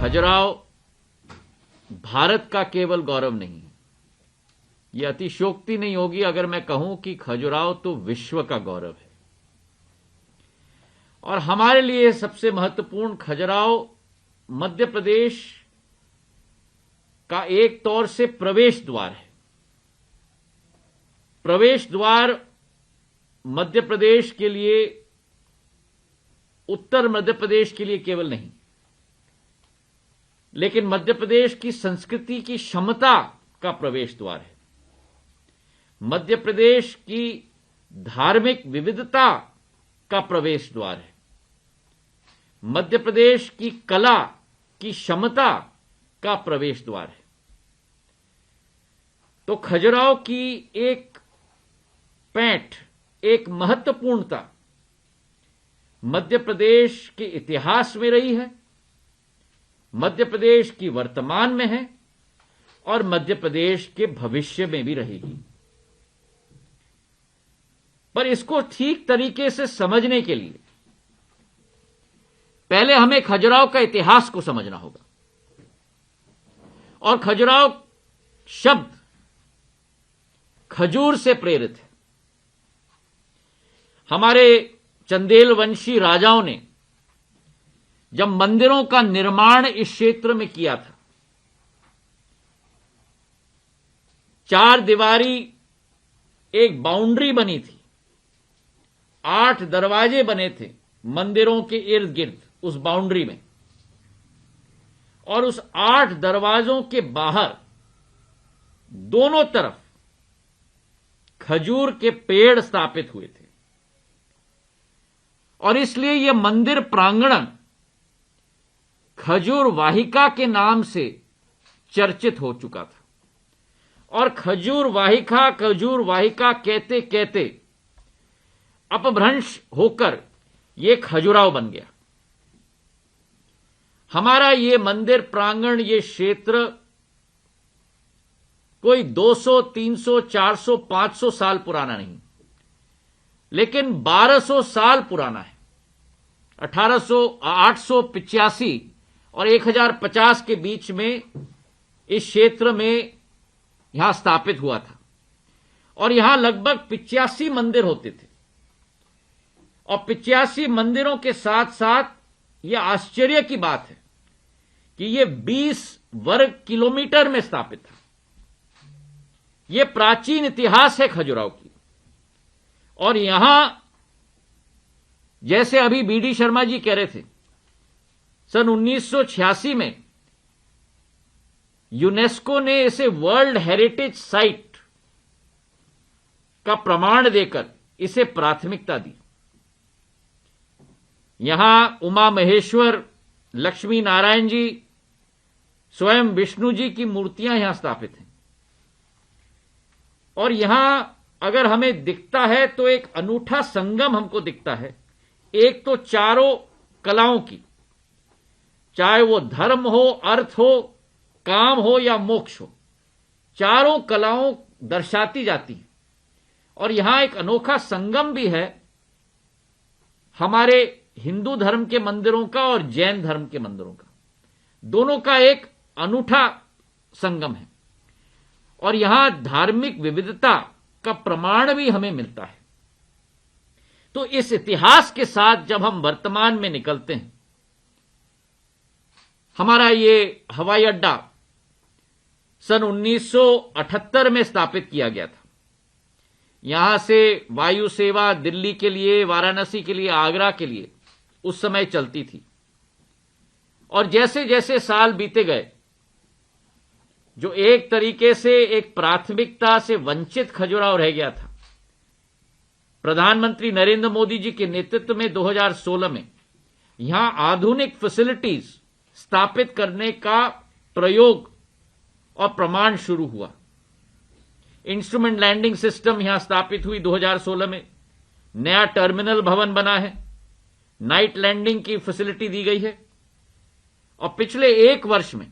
खजुराहो भारत का केवल गौरव नहीं है। यह अतिशयोक्ति नहीं होगी अगर मैं कहूं कि खजुराहो तो विश्व का गौरव है। और हमारे लिए सबसे महत्वपूर्ण, खजुराहो मध्य प्रदेश का एक तौर से प्रवेश द्वार है। प्रवेश द्वार मध्य प्रदेश के लिए, उत्तर मध्य प्रदेश के लिए केवल नहीं, लेकिन मध्य प्रदेश की संस्कृति की क्षमता का प्रवेश द्वार है। मध्य प्रदेश की धार्मिक विविधता का प्रवेश द्वार है। मध्य प्रदेश की कला की क्षमता का प्रवेश द्वार है। तो खजुराहो की एक पैठ, एक महत्वपूर्णता मध्य प्रदेश के इतिहास में रही है, मध्य प्रदेश की वर्तमान में है और मध्य प्रदेश के भविष्य में भी रहेगी। पर इसको ठीक तरीके से समझने के लिए पहले हमें खजुराहो का इतिहास को समझना होगा। और खजुराहो शब्द खजूर से प्रेरित है। हमारे चंदेल वंशी राजाओं ने जब मंदिरों का निर्माण इस क्षेत्र में किया था, चार दीवारी एक बाउंड्री बनी थी, 8 दरवाजे बने थे मंदिरों के इर्द गिर्द उस बाउंड्री में, और उस 8 दरवाजों के बाहर दोनों तरफ खजूर के पेड़ स्थापित हुए थे। और इसलिए यह मंदिर प्रांगण खजूर वाहिका के नाम से चर्चित हो चुका था। और खजूर वाहिका कहते कहते अपभ्रंश होकर यह खजुराहो बन गया। हमारा ये मंदिर प्रांगण, ये क्षेत्र कोई 200, 300, 400, 500 साल पुराना नहीं, लेकिन 1200 साल पुराना है। 885 और 1050 के बीच में इस क्षेत्र में यहां स्थापित हुआ था। और यहां लगभग 85 मंदिर होते थे। और 85 मंदिरों के साथ साथ यह आश्चर्य की बात है कि यह 20 वर्ग किलोमीटर में स्थापित था। यह प्राचीन इतिहास है खजुराहो की। और यहां, जैसे अभी बीडी शर्मा जी कह रहे थे, सन 1986 में यूनेस्को ने इसे वर्ल्ड हेरिटेज साइट का प्रमाण देकर इसे प्राथमिकता दी। यहां उमा महेश्वर, लक्ष्मी नारायण जी, स्वयं विष्णु जी की मूर्तियां यहां स्थापित हैं। और यहां अगर हमें दिखता है तो एक अनूठा संगम हमको दिखता है। एक तो चारों कलाओं की, चाहे वो धर्म हो, अर्थ हो, काम हो या मोक्ष हो, चारों कलाओं दर्शाती जाती हैं। और यहां एक अनोखा संगम भी है हमारे हिंदू धर्म के मंदिरों का और जैन धर्म के मंदिरों का। दोनों का एक अनूठा संगम है। और यहां धार्मिक विविधता का प्रमाण भी हमें मिलता है। तो इस इतिहास के साथ जब हम वर्तमान में निकलते हैं, हमारा ये हवाई अड्डा सन 1978 में स्थापित किया गया था। यहां से वायु सेवा दिल्ली के लिए, वाराणसी के लिए, आगरा के लिए उस समय चलती थी। और जैसे जैसे साल बीते गए, जो एक तरीके से एक प्राथमिकता से वंचित खजुराहो रह गया था, प्रधानमंत्री नरेंद्र मोदी जी के नेतृत्व में 2016 में यहां आधुनिक फैसिलिटीज स्थापित करने का प्रयोग और प्रमाण शुरू हुआ। इंस्ट्रूमेंट लैंडिंग सिस्टम यहां स्थापित हुई 2016 में। नया टर्मिनल भवन बना है, नाइट लैंडिंग की फैसिलिटी दी गई है। और पिछले 1 वर्ष में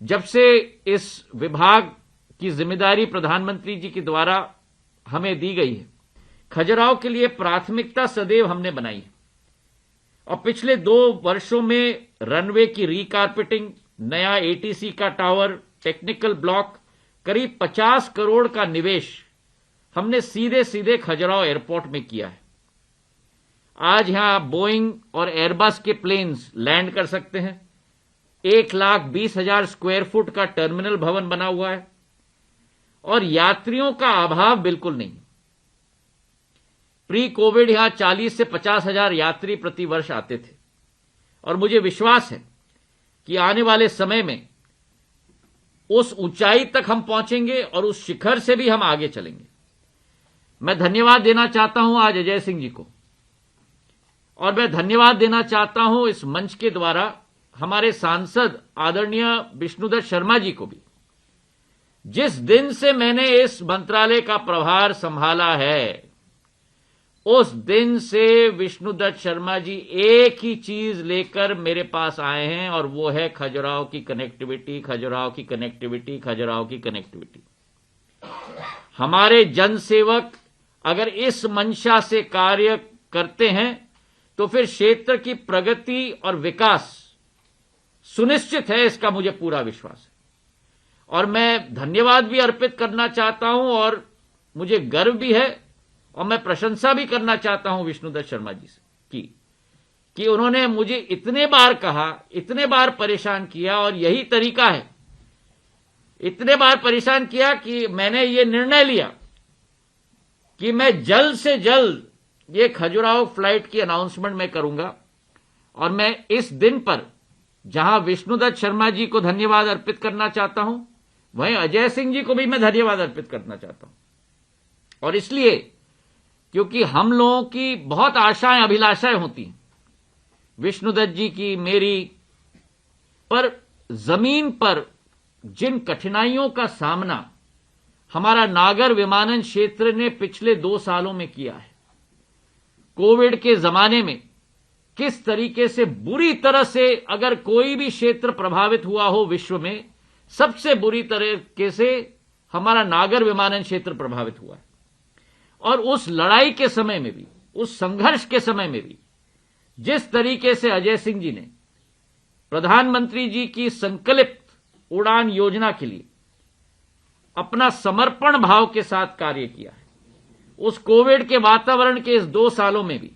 जब से इस विभाग की जिम्मेदारी प्रधानमंत्री जी के द्वारा हमें दी गई है, खजुराहो के लिए प्राथमिकता सदैव हमने बनाई है। और पिछले 2 वर्षों में रनवे की रीकारपेटिंग, नया एटीसी का टावर, टेक्निकल ब्लॉक, करीब 50 करोड़ का निवेश हमने सीधे सीधे खजुराहो एयरपोर्ट में किया है। आज यहां बोइंग और एयरबस के प्लेन्स लैंड कर सकते हैं। 1,20,000 स्क्वायर फुट का टर्मिनल भवन बना हुआ है और यात्रियों का अभाव बिल्कुल नहीं। प्री कोविड यहां 40 से 50,000 यात्री प्रति वर्ष आते थे और मुझे विश्वास है कि आने वाले समय में उस ऊंचाई तक हम पहुंचेंगे और उस शिखर से भी हम आगे चलेंगे। मैं धन्यवाद देना चाहता हूं आज अजय सिंह जी को, और मैं धन्यवाद देना चाहता हूं इस मंच के द्वारा हमारे सांसद आदरणीय विष्णुदत्त शर्मा जी को भी। जिस दिन से मैंने इस मंत्रालय का प्रभार संभाला है, उस दिन से विष्णुदत्त शर्मा जी एक ही चीज लेकर मेरे पास आए हैं, और वो है खजुराहो की कनेक्टिविटी, खजुराहो की कनेक्टिविटी, खजुराहो की कनेक्टिविटी। हमारे जनसेवक अगर इस मंशा से कार्य करते हैं तो फिर क्षेत्र की प्रगति और विकास सुनिश्चित है, इसका मुझे पूरा विश्वास है। और मैं धन्यवाद भी अर्पित करना चाहता हूं, और मुझे गर्व भी है, और मैं प्रशंसा भी करना चाहता हूं विष्णुदत्त शर्मा जी से कि उन्होंने मुझे इतने बार कहा, इतने बार परेशान किया, और यही तरीका है। इतने बार परेशान किया कि मैंने ये निर्णय लिया कि मैं जल्द से जल्द ये खजुराहो फ्लाइट की अनाउंसमेंट मैं करूंगा। और मैं इस दिन पर जहां विष्णुदत्त शर्मा जी को धन्यवाद अर्पित करना चाहता हूं, वहीं अजय सिंह जी को भी मैं धन्यवाद अर्पित करना चाहता हूं। और इसलिए क्योंकि हम लोगों की बहुत आशाएं अभिलाषाएं होती हैं, विष्णुदत्त जी की, मेरी, पर जमीन पर जिन कठिनाइयों का सामना हमारा नागर विमानन क्षेत्र ने पिछले 2 सालों में किया है, कोविड के जमाने में किस तरीके से बुरी तरह से, अगर कोई भी क्षेत्र प्रभावित हुआ हो विश्व में, सबसे बुरी तरीके से हमारा नागर विमानन क्षेत्र प्रभावित हुआ है। और उस लड़ाई के समय में भी, उस संघर्ष के समय में भी, जिस तरीके से अजय सिंह जी ने प्रधानमंत्री जी की संकल्पित उड़ान योजना के लिए अपना समर्पण भाव के साथ कार्य किया है, उस कोविड के वातावरण के इस 2 सालों में भी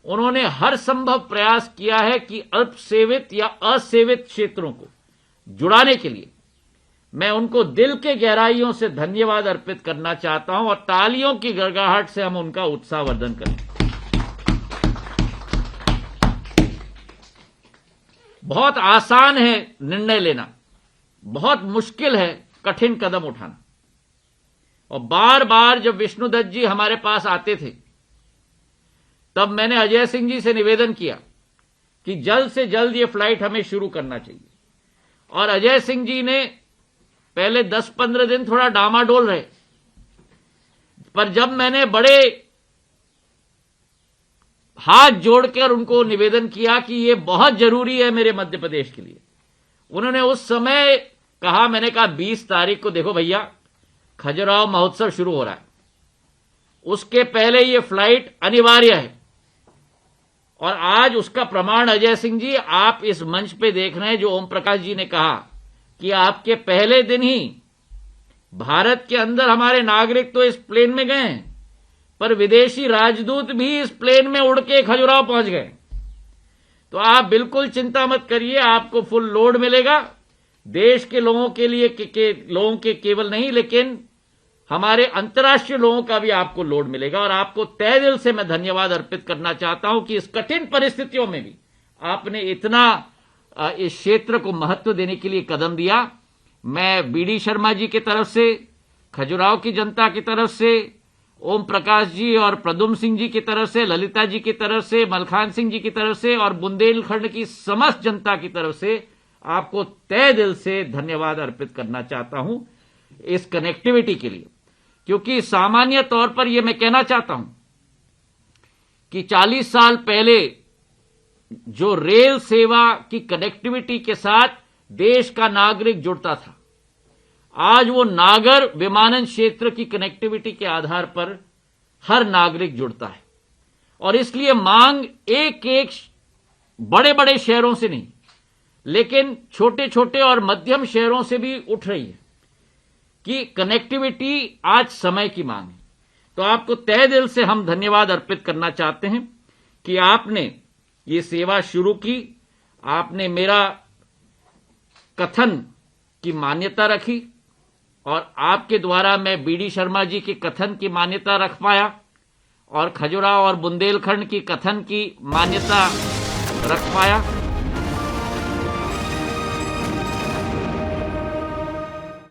उन्होंने हर संभव प्रयास किया है कि अल्प सेवित या असेवित क्षेत्रों को जुड़ाने के लिए मैं उनको दिल के गहराइयों से धन्यवाद अर्पित करना चाहता हूं, और तालियों की गड़गड़ाहट से हम उनका उत्साहवर्धन करें। बहुत आसान है निर्णय लेना, बहुत मुश्किल है कठिन कदम उठाना। और बार बार जब विष्णुदत्त जी हमारे पास आते थे, तब मैंने अजय सिंह जी से निवेदन किया कि जल्द से जल्द ये फ्लाइट हमें शुरू करना चाहिए। और अजय सिंह जी ने पहले 10-15 दिन थोड़ा डामाडोल रहे, पर जब मैंने बड़े हाथ जोड़कर उनको निवेदन किया कि ये बहुत जरूरी है मेरे मध्य प्रदेश के लिए, उन्होंने उस समय कहा, मैंने कहा 20 तारीख को देखो भैया, खजुराहो महोत्सव शुरू हो रहा है, उसके पहले ये फ्लाइट अनिवार्य है। और आज उसका प्रमाण अजय सिंह जी आप इस मंच पे देख रहे हैं, जो ओम प्रकाश जी ने कहा कि आपके पहले दिन ही भारत के अंदर हमारे नागरिक तो इस प्लेन में गए हैं, पर विदेशी राजदूत भी इस प्लेन में उड़ के खजुराहो पहुंच गए। तो आप बिल्कुल चिंता मत करिए, आपको फुल लोड मिलेगा। देश के लोगों के लिए लोगों के केवल नहीं, लेकिन हमारे अंतर्राष्ट्रीय लोगों का भी आपको लोड मिलेगा। और आपको तहे दिल से मैं धन्यवाद अर्पित करना चाहता हूं कि इस कठिन परिस्थितियों में भी आपने इतना इस क्षेत्र को महत्व देने के लिए कदम दिया। मैं बीडी शर्मा जी की तरफ से, खजुराहो की जनता की तरफ से, ओम प्रकाश जी और प्रद्युम्न सिंह जी की तरफ से, ललिता जी की तरफ से, मलखान सिंह जी की तरफ से और बुंदेलखंड की समस्त जनता की तरफ से आपको तहे दिल से धन्यवाद अर्पित करना चाहता हूं इस कनेक्टिविटी के लिए। क्योंकि सामान्य तौर पर यह मैं कहना चाहता हूं कि 40 साल पहले जो रेल सेवा की कनेक्टिविटी के साथ देश का नागरिक जुड़ता था, आज वो नागर विमानन क्षेत्र की कनेक्टिविटी के आधार पर हर नागरिक जुड़ता है। और इसलिए मांग एक एक बड़े बड़े शहरों से नहीं, लेकिन छोटे छोटे और मध्यम शहरों से भी उठ रही है कि कनेक्टिविटी आज समय की मांग है। तो आपको तहे दिल से हम धन्यवाद अर्पित करना चाहते हैं कि आपने ये सेवा शुरू की, आपने मेरा कथन की मान्यता रखी और आपके द्वारा मैं बीडी शर्मा जी के कथन की मान्यता रख पाया और खजुराहो और बुंदेलखंड की कथन की मान्यता रख पाया।